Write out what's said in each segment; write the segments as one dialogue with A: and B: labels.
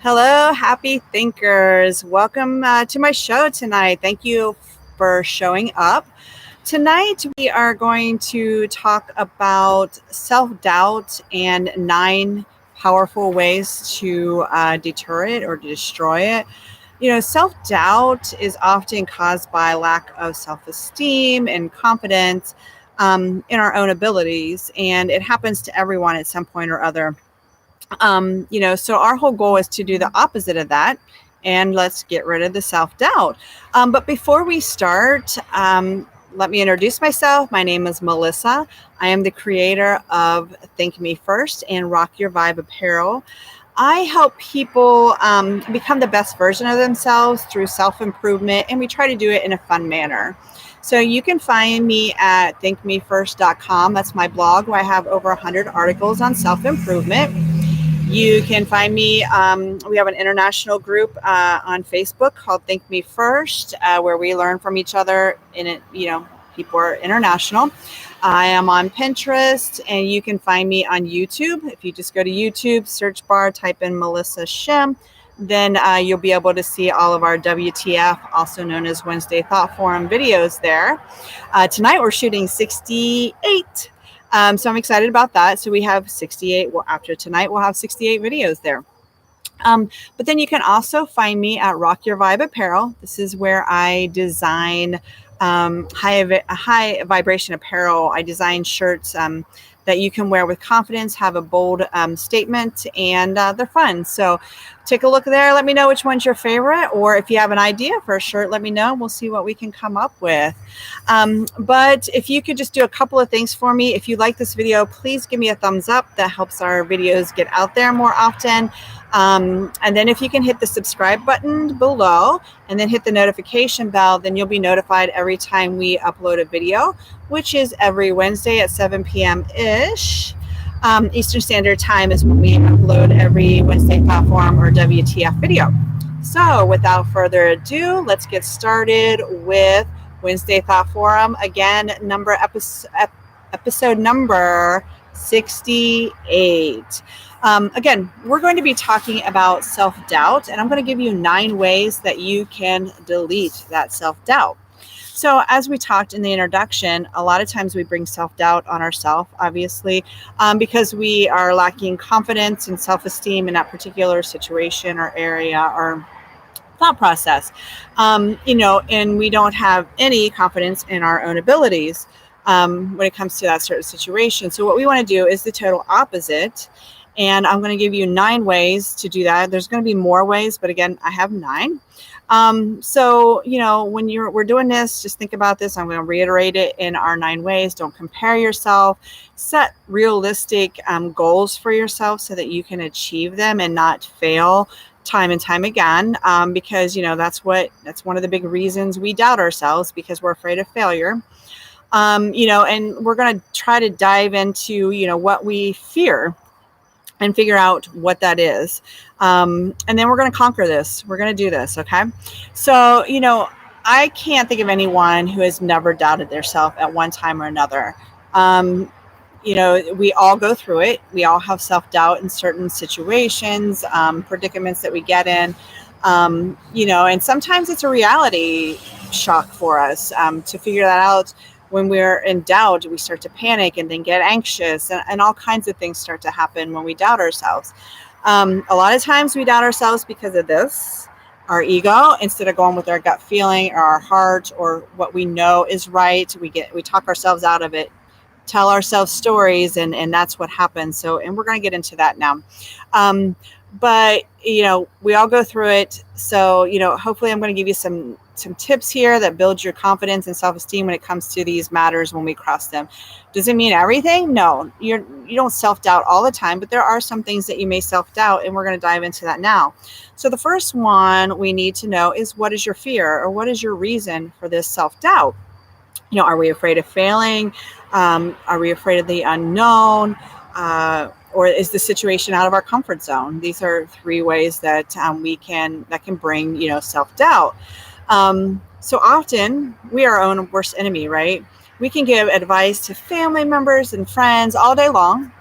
A: Hello, happy thinkers. Welcome to my show tonight. Thank you for showing up. Tonight, we are going to talk about self-doubt and 9 powerful ways to deter it or to destroy it. Self-doubt is often caused by lack of self-esteem and confidence in our own abilities, and it happens to everyone at some point or other. So our whole goal is to do the opposite of that, and let's get rid of the self-doubt. But before we start, let me introduce myself. My name is Melissa. I am the creator of Think Me First and Rock Your Vibe Apparel. I help people become the best version of themselves through self-improvement, and we try to do it in a fun manner. So you can find me at thinkmefirst.com. That's my blog where I have over 100 articles on self-improvement. You can find me, we have an international group on Facebook called Think Me First, where we learn from each other, people are international. I am on Pinterest, and you can find me on YouTube. If you just go to YouTube, search bar, type in Melissa Shim, then you'll be able to see all of our WTF, also known as Wednesday Thought Forum videos there. Tonight we're shooting 68. So I'm excited about that. So we have 68. Well, after tonight, we'll have 68 videos there. But then you can also find me at Rock Your Vibe Apparel. This is where I design high vibration apparel. I design shirts that you can wear with confidence, have a bold statement, and they're fun. So take a look there. Let me know which one's your favorite, or if you have an idea for a shirt, let me know. We'll see what we can come up with. But if you could just do a couple of things for me. If you like this video, please give me a thumbs up. That helps our videos get out there more often. And then if you can hit the subscribe button below and then hit the notification bell, then you'll be notified every time we upload a video, which is every Wednesday at 7 p.m.-ish. Eastern Standard Time is when we upload every Wednesday Thought Forum or WTF video. So without further ado, let's get started with Wednesday Thought Forum. Again, episode number 68. Again, we're going to be talking about self-doubt, and I'm going to give you 9 ways that you can delete that self-doubt. So as we talked in the introduction, a lot of times we bring self-doubt on ourselves, obviously, because we are lacking confidence and self-esteem in that particular situation or area or thought process, and we don't have any confidence in our own abilities when it comes to that certain situation. So what we want to do is the total opposite. And I'm going to give you 9 ways to do that. There's going to be more ways, but again, I have 9. So, when we're doing this, just think about this. I'm going to reiterate it in our 9 ways. Don't compare yourself. Set realistic goals for yourself so that you can achieve them and not fail time and time again. Because, that's one of the big reasons we doubt ourselves, because we're afraid of failure. And we're going to try to dive into, what we fear and figure out what that is. And then we're going to conquer this. We're going to do this. Okay. So, I can't think of anyone who has never doubted themselves at one time or another. We all go through it. We all have self-doubt in certain situations, predicaments that we get in, and sometimes it's a reality shock for us to figure that out. When we're in doubt, we start to panic and then get anxious, and all kinds of things start to happen when we doubt ourselves. A lot of times we doubt ourselves because of this, our ego, instead of going with our gut feeling or our heart or what we know is right. We talk ourselves out of it, tell ourselves stories, and that's what happens. So, and we're going to get into that now. But, we all go through it. So, hopefully I'm going to give you some tips here that build your confidence and self-esteem when it comes to these matters when we cross them. Does it mean everything? No, you don't self-doubt all the time, but there are some things that you may self-doubt, and we're going to dive into that now. So the first one we need to know is, what is your fear, or what is your reason for this self-doubt? Are we afraid of failing? Are we afraid of the unknown? Or is the situation out of our comfort zone? These are 3 ways that can bring, self-doubt. So often we are our own worst enemy, right? We can give advice to family members and friends all day long,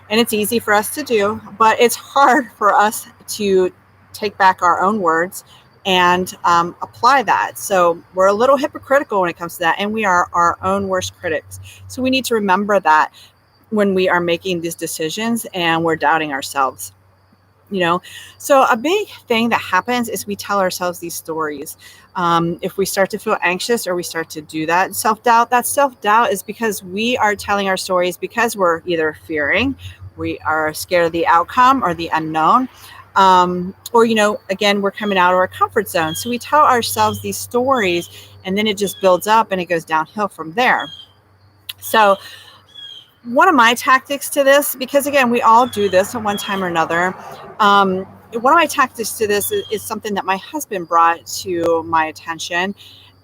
A: and it's easy for us to do, but it's hard for us to take back our own words and apply that. So we're a little hypocritical when it comes to that, and we are our own worst critics. So we need to remember that when we are making these decisions and we're doubting ourselves. So a big thing that happens is we tell ourselves these stories. If we start to feel anxious or we start to do that self-doubt is because we are telling our stories because we're either fearing, we are scared of the outcome or the unknown, or again, we're coming out of our comfort zone. So we tell ourselves these stories, and then it just builds up and it goes downhill from there. So one of my tactics to this, because again, we all do this at one time or another. One of my tactics to this is something that my husband brought to my attention.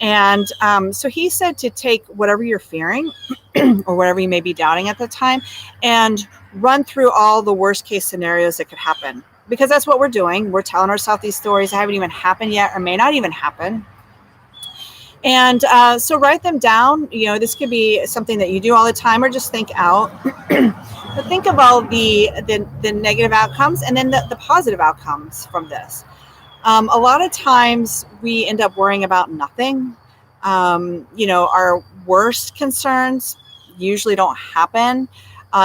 A: And so he said to take whatever you're fearing or whatever you may be doubting at the time and run through all the worst case scenarios that could happen. Because that's what we're doing. We're telling ourselves these stories that haven't even happened yet or may not even happen. And so write them down. This could be something that you do all the time or just think out. But think of all the negative outcomes and then the positive outcomes from this. A lot of times we end up worrying about nothing. Our worst concerns usually don't happen.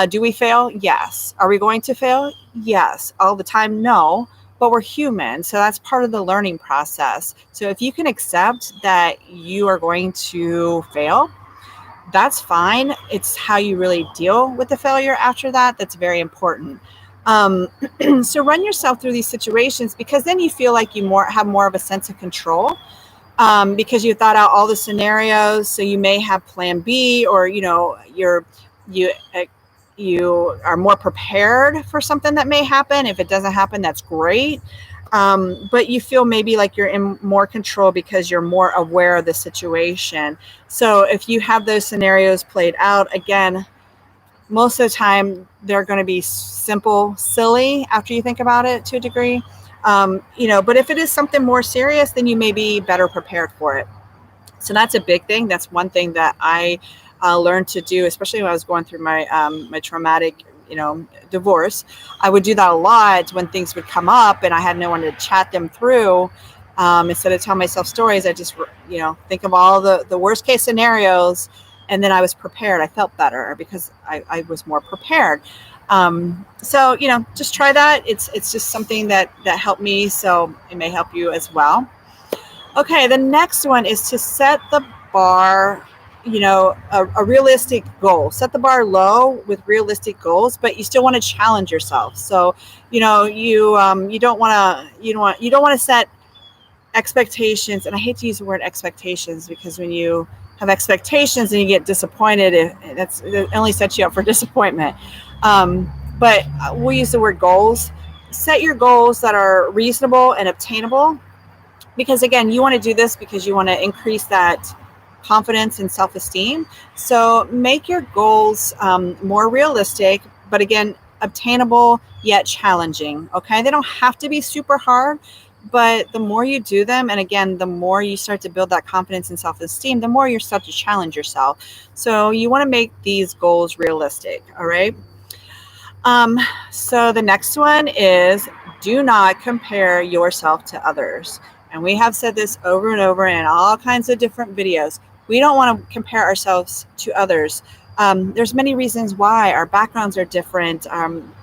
A: Do we fail? Yes. Are we going to fail? Yes. All the time? No. But we're human, so that's part of the learning process. So if you can accept that you are going to fail, that's fine. It's how you really deal with the failure after that that's very important. So run yourself through these situations, because then you feel like you have more of a sense of control, because you thought out all the scenarios. So you may have plan B, or you are more prepared for something that may happen. If it doesn't happen, that's great. But you feel maybe like you're in more control because you're more aware of the situation. So if you have those scenarios played out, again, most of the time they're going to be simple, silly after you think about it to a degree. But if it is something more serious, then you may be better prepared for it. So that's a big thing. That's one thing that I learned to do, especially when I was going through my my traumatic, divorce. I would do that a lot when things would come up and I had no one to chat them through. Instead of telling myself stories, I just, think of all the worst case scenarios, and then I was prepared. I felt better because I was more prepared. So, just try that. It's just something that helped me. So it may help you as well. Okay, the next one is to set the bar, a realistic goal. Set the bar low with realistic goals, but you still want to challenge yourself. So, you don't want to set expectations. And I hate to use the word expectations, because when you have expectations and you get disappointed, it only sets you up for disappointment. But we'll use the word goals. Set your goals that are reasonable and obtainable. Because again, you want to do this because you want to increase that confidence and self-esteem. So make your goals more realistic, but again, obtainable yet challenging. Okay, they don't have to be super hard, but the more you do them, and again, the more you start to build that confidence and self-esteem, the more you start to challenge yourself. So you want to make these goals realistic. All right. So the next one is, do not compare yourself to others. And we have said this over and over in all kinds of different videos. We don't want to compare ourselves to others. There's many reasons why. Our backgrounds are different.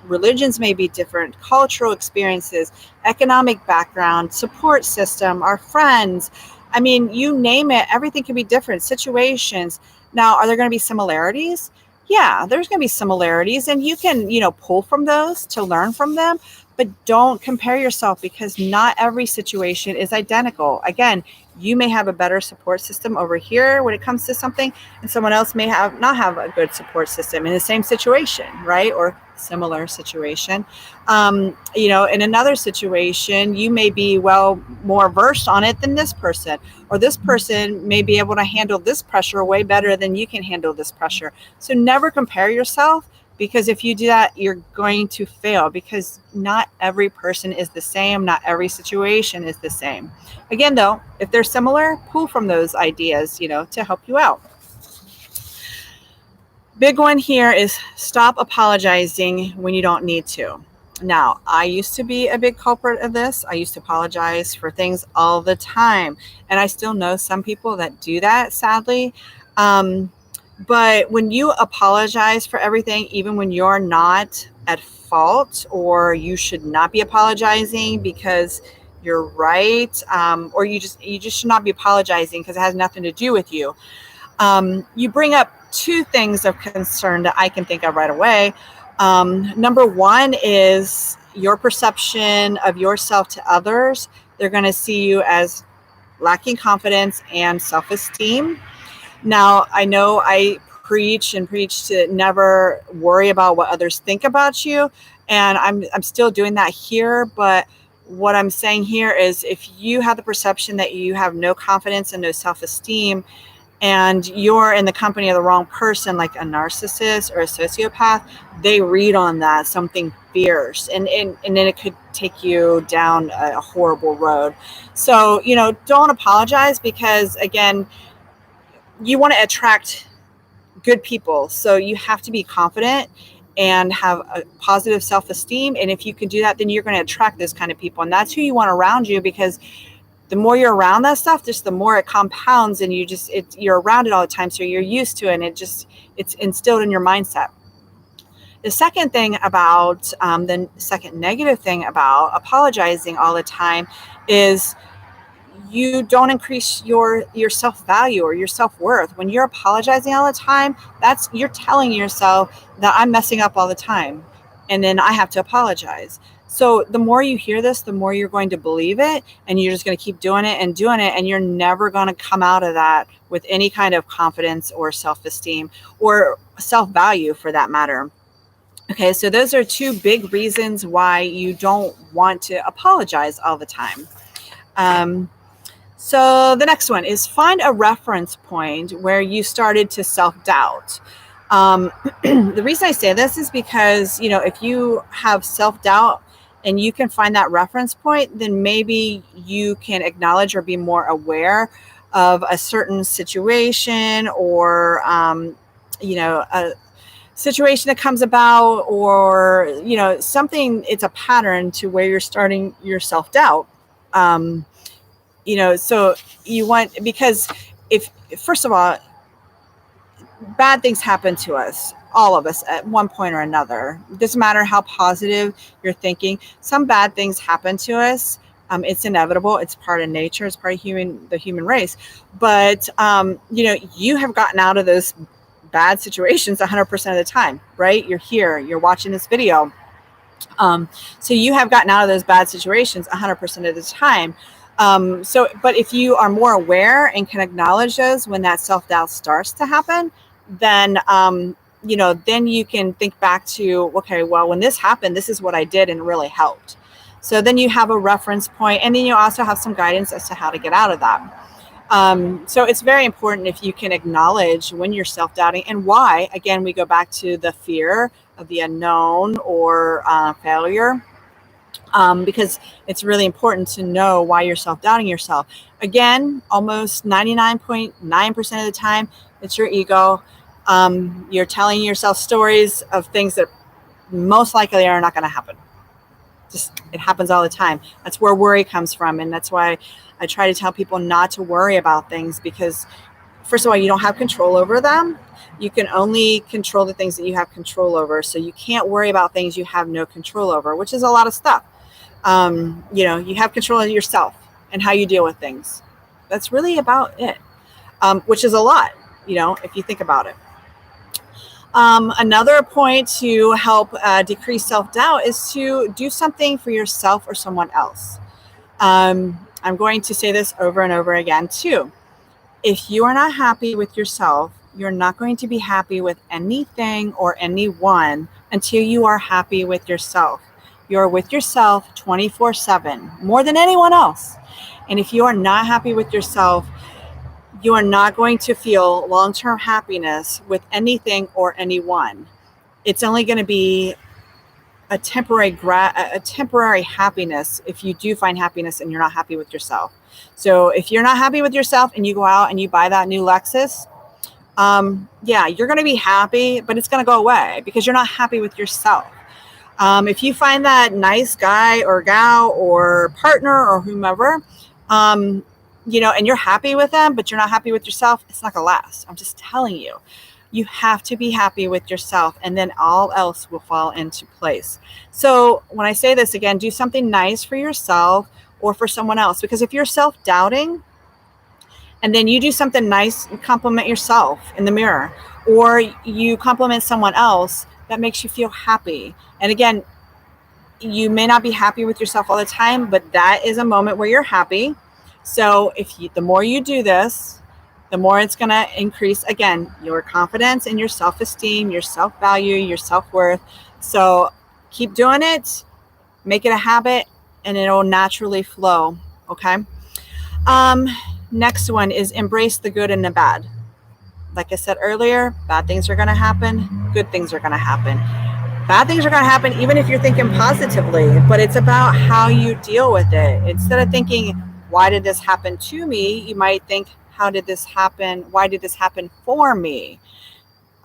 A: Religions may be different. Cultural experiences, economic background, support system, our friends. I mean, you name it, everything can be different. Situations. Now, are there going to be similarities? Yeah, there's going to be similarities, and you can, pull from those to learn from them. But don't compare yourself, because not every situation is identical. Again, you may have a better support system over here when it comes to something, and someone else may not have a good support system in the same situation, right? Or similar situation. In another situation, you may be more versed on it than this person, or this person may be able to handle this pressure way better than you can handle this pressure. So never compare yourself, because if you do that, you're going to fail, because not every person is the same. Not every situation is the same. Again, though, if they're similar, pull from those ideas, to help you out. Big one here is stop apologizing when you don't need to. Now, I used to be a big culprit of this. I used to apologize for things all the time. And I still know some people that do that, sadly. Um, but when you apologize for everything, even when you're not at fault or you should not be apologizing because you're right, or you just should not be apologizing because it has nothing to do with you. You bring up two things of concern that I can think of right away. Number one is your perception of yourself to others. They're going to see you as lacking confidence and self-esteem. Now, I know I preach and preach to never worry about what others think about you, and I'm still doing that here, but what I'm saying here is if you have the perception that you have no confidence and no self-esteem, and you're in the company of the wrong person, like a narcissist or a sociopath, they read on that something fierce, and then it could take you down a horrible road. So, don't apologize because, again, you want to attract good people. So you have to be confident and have a positive self-esteem. And if you can do that, then you're going to attract those kind of people. And that's who you want around you, because the more you're around that stuff, just the more it compounds, and you're around it all the time. So you're used to it, and it's instilled in your mindset. The second thing about, the second negative thing about apologizing all the time is you don't increase your self-value or your self-worth. When you're apologizing all the time, you're telling yourself that I'm messing up all the time, and then I have to apologize. So the more you hear this, the more you're going to believe it, and you're just going to keep doing it, and you're never going to come out of that with any kind of confidence or self-esteem or self-value, for that matter. Okay, so those are two big reasons why you don't want to apologize all the time. So the next one is find a reference point where you started to self-doubt. The reason I say this is because, if you have self-doubt and you can find that reference point, then maybe you can acknowledge or be more aware of a certain situation, or, a situation that comes about, or, something. It's a pattern to where you're starting your self-doubt. So you want, because if, first of all, bad things happen to us, all of us at one point or another. It doesn't matter how positive you're thinking. Some bad things happen to us. It's inevitable. It's part of nature. It's part of the human race. But, you have gotten out of those bad situations 100% of the time, right? You're here, you're watching this video. So you have gotten out of those bad situations 100% of the time. But if you are more aware and can acknowledge those when that self-doubt starts to happen, then, then you can think back to, okay, well, when this happened, this is what I did and it really helped. So then you have a reference point, and then you also have some guidance as to how to get out of that. So it's very important if you can acknowledge when you're self-doubting and why. Again, we go back to the fear of the unknown or failure. Because it's really important to know why you're self-doubting yourself. Again, almost 99.9% of the time, it's your ego. You're telling yourself stories of things that most likely are not going to happen. It happens all the time. That's where worry comes from. And that's why I try to tell people not to worry about things, because first of all, you don't have control over them. You can only control the things that you have control over. So you can't worry about things you have no control over, which is a lot of stuff. You have control of yourself and how you deal with things. That's really about it, which is a lot, if you think about it. Another point to help decrease self-doubt is to do something for yourself or someone else. I'm going to say this over and over again too. If you are not happy with yourself, you're not going to be happy with anything or anyone until you are happy with yourself. You're with yourself 24/7, more than anyone else. And if you are not happy with yourself, you are not going to feel long-term happiness with anything or anyone. It's only going to be a temporary happiness if you do find happiness and you're not happy with yourself. So if you're not happy with yourself and you go out and you buy that new Lexus, you're going to be happy, but it's going to go away because you're not happy with yourself. If you find that nice guy or gal or partner or whomever, and you're happy with them, but you're not happy with yourself, it's not going to last. I'm just telling you. You have to be happy with yourself, and then all else will fall into place. So when I say this again, do something nice for yourself or for someone else, because if you're self-doubting and then you do something nice, you compliment yourself in the mirror, or you compliment someone else, that makes you feel happy. And again, you may not be happy with yourself all the time, but that is a moment where you're happy. So the more you do this, the more it's going to increase, again, your confidence and your self-esteem, your self-value, your self-worth. So keep doing it, make it a habit, and it'll naturally flow. Okay. Next one is embrace the good and the bad. Like I said earlier, bad things are going to happen. Good things are going to happen. Bad things are going to happen even if you're thinking positively, but it's about how you deal with it. Instead of thinking, why did this happen to me? You might think, how did this happen? Why did this happen for me?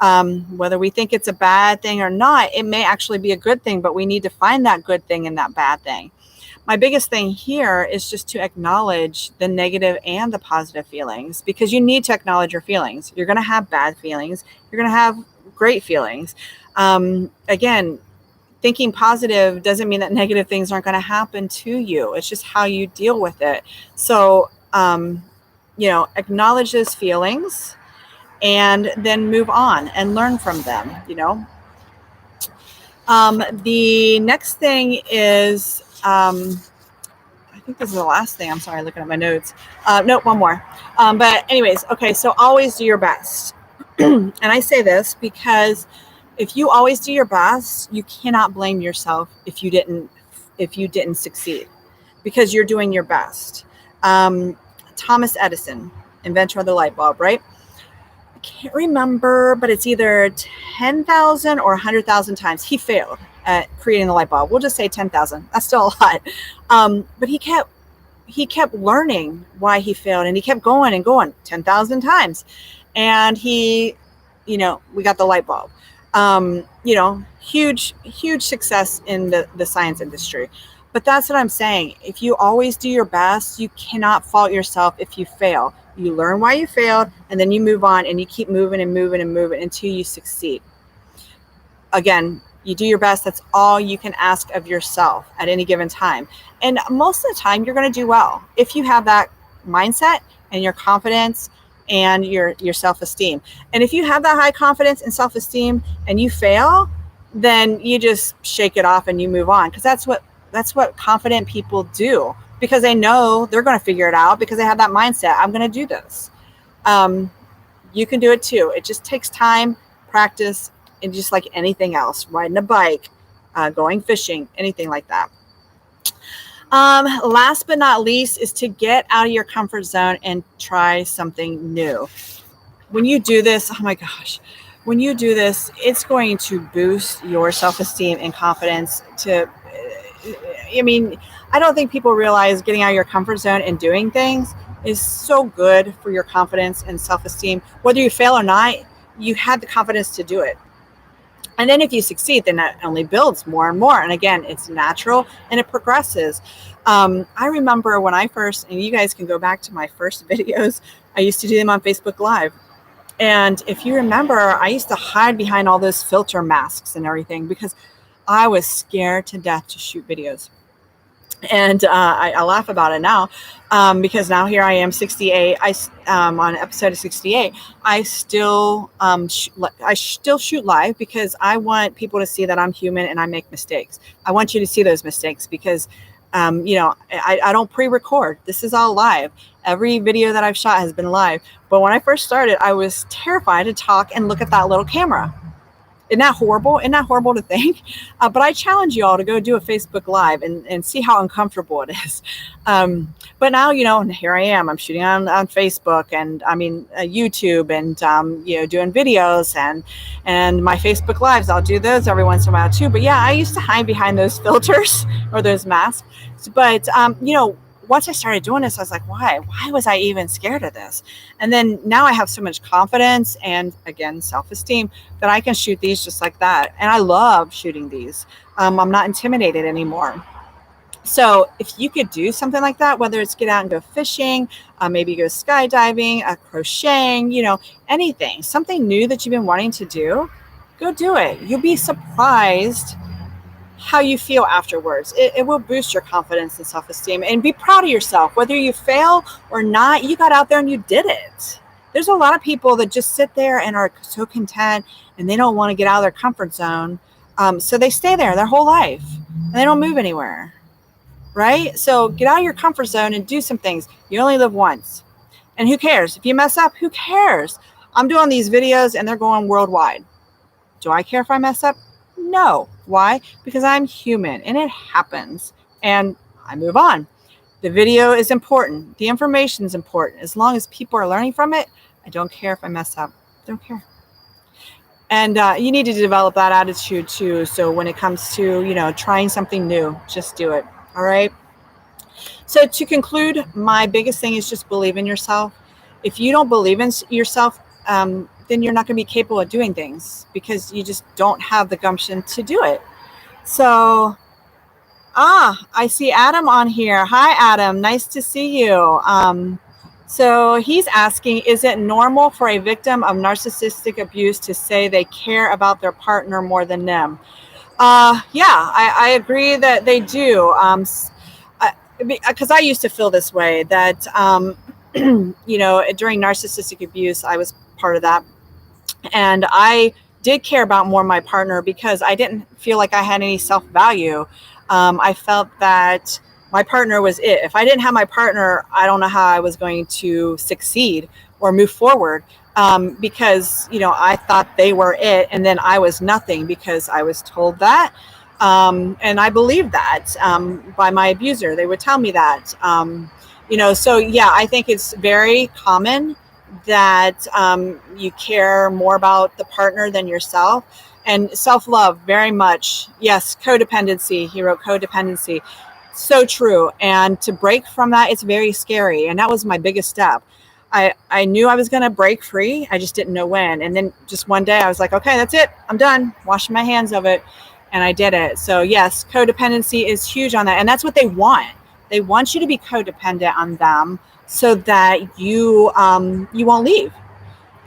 A: Whether we think it's a bad thing or not, it may actually be a good thing, but we need to find that good thing in that bad thing. My biggest thing here is just to acknowledge the negative and the positive feelings, because you need to acknowledge your feelings. You're going to have bad feelings. You're going to have great feelings. Again, thinking positive doesn't mean that negative things aren't going to happen to you. It's just how you deal with it. So, acknowledge those feelings and then move on and learn from them, The next thing is, I think this is the last thing. I'm sorry, looking at my notes. Nope, one more. But anyways, okay, so always do your best. And I say this because if you always do your best, you cannot blame yourself if you didn't succeed, because you're doing your best. Thomas Edison, inventor of the light bulb, right? I can't remember, but it's either 10,000 or 100,000 times he failed at creating the light bulb. We'll just say 10,000. That's still a lot. But he kept learning why he failed, and he kept going and going 10,000 times. And we got the light bulb. Huge success in the science industry. But that's what I'm saying. If you always do your best, you cannot fault yourself if you fail. You learn why you failed, and then you move on, and you keep moving and moving and moving until you succeed. Again, you do your best. That's all you can ask of yourself at any given time. And most of the time, you're going to do well if you have that mindset and your confidence and your self-esteem. And if you have that high confidence and self-esteem and you fail, then you just shake it off and you move on, because that's what confident people do, because they know they're going to figure it out, because they have that mindset. I'm going to do this. You can do it too. It just takes time, practice, and just like anything else, riding a bike, going fishing, anything like that. Last but not least is to get out of your comfort zone and try something new. When you do this, oh my gosh, when you do this, it's going to boost your self-esteem and confidence I don't think people realize getting out of your comfort zone and doing things is so good for your confidence and self-esteem. Whether you fail or not, you had the confidence to do it. And then if you succeed, then that only builds more and more. And again, it's natural and it progresses. I remember when I first, and you guys can go back to my first videos, I used to do them on Facebook Live. And if you remember, I used to hide behind all those filter masks and everything, because I was scared to death to shoot videos. And I laugh about it now, because now here I am, 68. On episode of 68, I still shoot live, because I want people to see that I'm human and I make mistakes. I want you to see those mistakes, because I don't pre-record. This is all live. Every video that I've shot has been live. But when I first started, I was terrified to talk and look at that little camera. Isn't that horrible? Isn't that horrible to think? But I challenge you all to go do a Facebook Live and see how uncomfortable it is. But now, here I am. I'm shooting on Facebook and YouTube, and doing videos and my Facebook Lives. I'll do those every once in a while too. But yeah, I used to hide behind those filters or those masks. But once I started doing this, I was like, why was I even scared of this? And then now I have so much confidence and, again, self-esteem that I can shoot these just like that. And I love shooting these. I'm not intimidated anymore. So if you could do something like that, whether it's get out and go fishing, maybe go skydiving, crocheting, anything, something new that you've been wanting to do, go do it. You'll be surprised how you feel afterwards. It will boost your confidence and self-esteem, and be proud of yourself. Whether you fail or not, you got out there and you did it. There's a lot of people that just sit there and are so content and they don't want to get out of their comfort zone. So they stay there their whole life and they don't move anywhere. Right? So get out of your comfort zone and do some things. You only live once. And who cares? If you mess up, who cares? I'm doing these videos and they're going worldwide. Do I care if I mess up? No. Why? Because I'm human and it happens. And I move on. The video is important. The information is important. As long as people are learning from it, I don't care if I mess up. I don't care. And you need to develop that attitude too. So when it comes to, trying something new, just do it. All right. So to conclude, my biggest thing is just believe in yourself. If you don't believe in yourself, then you're not going to be capable of doing things because you just don't have the gumption to do it. So, I see Adam on here. Hi, Adam. Nice to see you. So he's asking, is it normal for a victim of narcissistic abuse to say they care about their partner more than them? Yeah, I agree that they do. Because I used to feel this way that, during narcissistic abuse, I was part of that. And I did care about more my partner because I didn't feel like I had any self-value. I felt that my partner was it. If I didn't have my partner, I don't know how I was going to succeed or move forward. Because, I thought they were it and then I was nothing because I was told that. And I believed that by my abuser. They would tell me that. So yeah, I think it's very common that you care more about the partner than yourself. And self-love, very much. Yes, codependency. He wrote codependency. So true. And to break from that, it's very scary. And that was my biggest step. I knew I was going to break free. I just didn't know when. And then just one day I was like, okay, that's it. I'm done. Washing my hands of it. And I did it. So yes, codependency is huge on that. And that's what they want. They want you to be codependent on them so that you won't leave.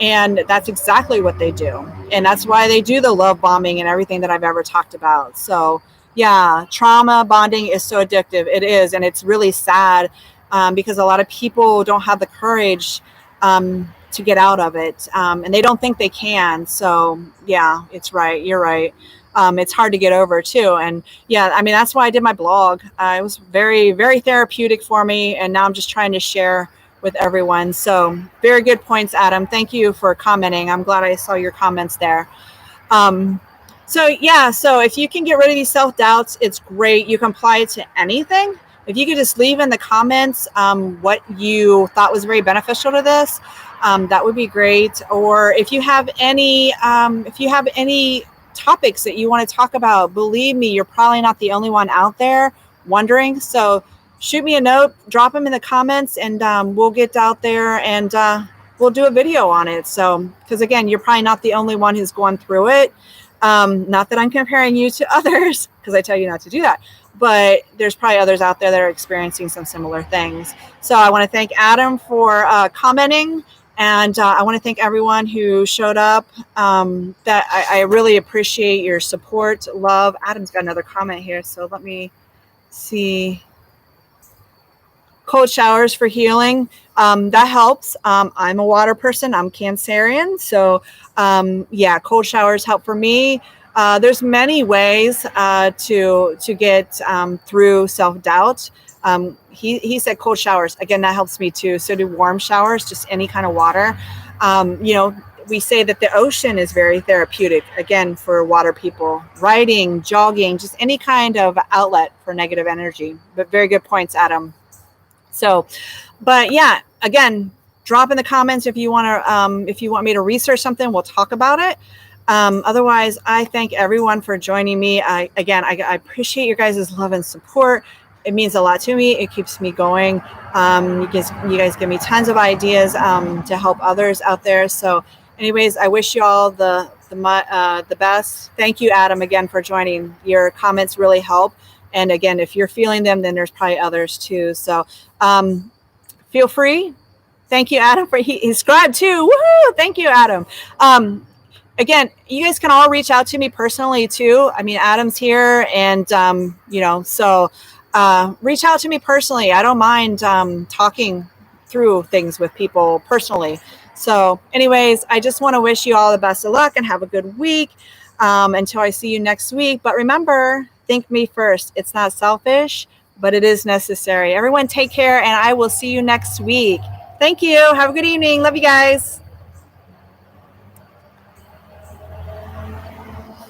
A: And that's exactly what they do. And that's why they do the love bombing and everything that I've ever talked about. So yeah, trauma bonding is so addictive. It is. And it's really sad. Because a lot of people don't have the courage to get out of it. And they don't think they can. So yeah, it's right. You're right. It's hard to get over too. And yeah, I mean, that's why I did my blog. It was very, very therapeutic for me. And now I'm just trying to share with everyone. So very good points, Adam. Thank you for commenting. I'm glad I saw your comments there. So yeah, so if you can get rid of these self-doubts, it's great. You can apply it to anything. If you could just leave in the comments what you thought was very beneficial to this, that would be great. Or if you have any topics that you want to talk about, believe me, you're probably not the only one out there wondering. So shoot me a note, drop them in the comments, and we'll get out there and we'll do a video on it. So, because again, you're probably not the only one who's going through it. Not that I'm comparing you to others, because I tell you not to do that. But there's probably others out there that are experiencing some similar things. So I want to thank Adam for commenting. And I want to thank everyone who showed up. That I really appreciate your support, love. Adam's got another comment here. So let me see. Cold showers for healing. That helps. I'm a water person. I'm Cancerian. So yeah, cold showers help for me. There's many ways to get through self-doubt. He said cold showers. Again, that helps me too. So do warm showers, just any kind of water. We say that the ocean is very therapeutic, again, for water people. Writing, jogging, just any kind of outlet for negative energy. But very good points, Adam. So, but yeah, again, drop in the comments if you want me to research something, we'll talk about it. Otherwise, I thank everyone for joining me. I appreciate your guys' love and support. it means a lot to me. It keeps me going. You guys give me tons of ideas to help others out there. So anyways, I wish you all the best. Thank you, Adam, again for joining. Your comments really help. And again, if you're feeling them, then there's probably others too. So feel free. Thank you, Adam, for he subscribed too. Woohoo! Thank you, Adam. Again, you guys can all reach out to me personally too. I mean, Adam's here, and so reach out to me personally. I don't mind talking through things with people personally. So anyways, I just want to wish you all the best of luck and have a good week until I see you next week. But remember, think me first. It's not selfish, but it is necessary. Everyone take care, and I will see you next week. Thank you. Have a good evening. Love you guys.